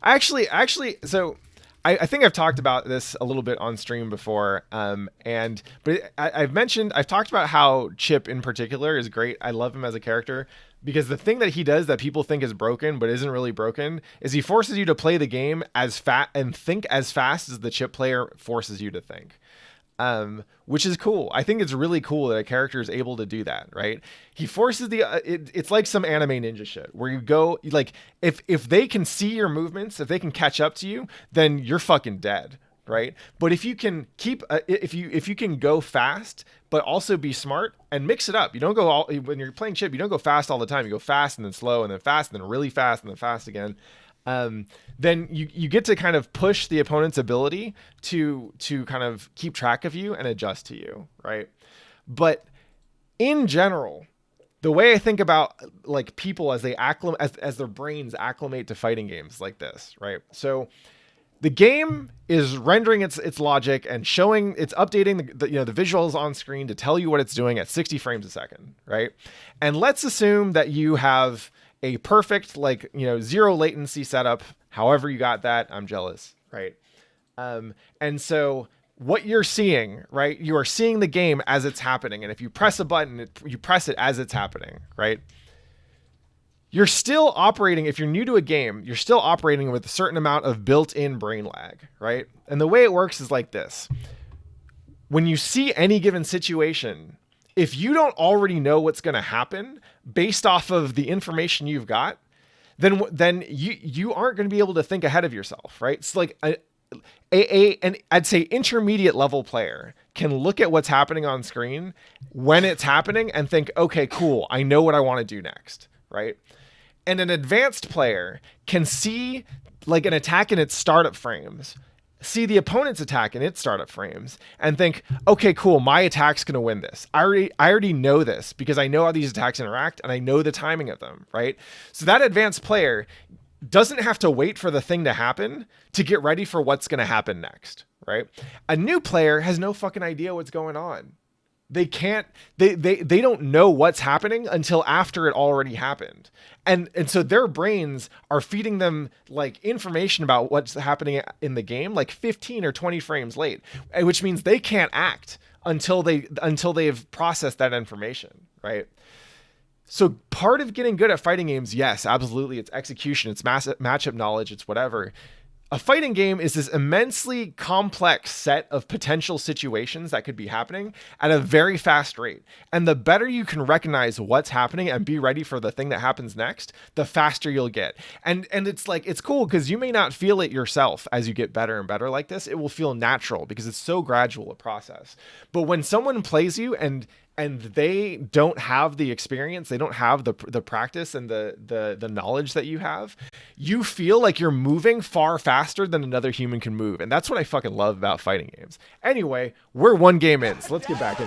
Actually, so I think I've talked about this a little bit on stream before, I've talked about how Chip in particular is great. I love him as a character because the thing that he does that people think is broken but isn't really broken is he forces you to play the game as fast and think as fast as the Chip player forces you to think. Which is cool. I think it's really cool that a character is able to do that, right? He forces it's like some anime ninja shit where you go like if they can see your movements, if they can catch up to you, then you're fucking dead, right? But if you can if you can go fast but also be smart and mix it up. You don't go all when you're playing Chip, you don't go fast all the time. You go fast and then slow and then fast and then really fast and then fast again. Then you get to kind of push the opponent's ability to kind of keep track of you and adjust to you, right? But in general, the way I think about like people as they as their brains acclimate to fighting games like this, right? So the game is rendering its logic and showing it's updating the visuals on screen to tell you what it's doing at 60 frames a second, right? And let's assume that you have a perfect zero latency setup. However you got that, I'm jealous, right? And so what you're seeing, right? You are seeing the game as it's happening, and if you press a button, you press it as it's happening, right? You're still operating, if you're new to a game, you're still operating with a certain amount of built-in brain lag, right? And the way it works is like this. When you see any given situation, if you don't already know what's going to happen based off of the information you've got, then you aren't going to be able to think ahead of yourself, right? It's like an I'd say intermediate level player can look at what's happening on screen when it's happening and think, okay, cool, I know what I want to do next, right? And an advanced player can see like an attack in its startup frames, see the opponent's attack in its startup frames and think, okay, cool, my attack's going to win this. I already know this because I know how these attacks interact and I know the timing of them, right? So that advanced player doesn't have to wait for the thing to happen to get ready for what's going to happen next, right? A new player has no fucking idea what's going on. They don't know what's happening until after it already happened. And so their brains are feeding them like information about what's happening in the game, like 15 or 20 frames late, which means they can't act until they've processed that information. Right. So part of getting good at fighting games, yes, absolutely. It's execution, it's matchup knowledge, it's whatever. A fighting game is this immensely complex set of potential situations that could be happening at a very fast rate. And the better you can recognize what's happening and be ready for the thing that happens next, the faster you'll get. And it's like, it's cool because you may not feel it yourself as you get better and better like this. It will feel natural because it's so gradual a process. But when someone plays you and they don't have the experience, they don't have the practice and the knowledge that you have, you feel like you're moving far faster than another human can move. And that's what I fucking love about fighting games. Anyway, we're one game in, so let's get back in.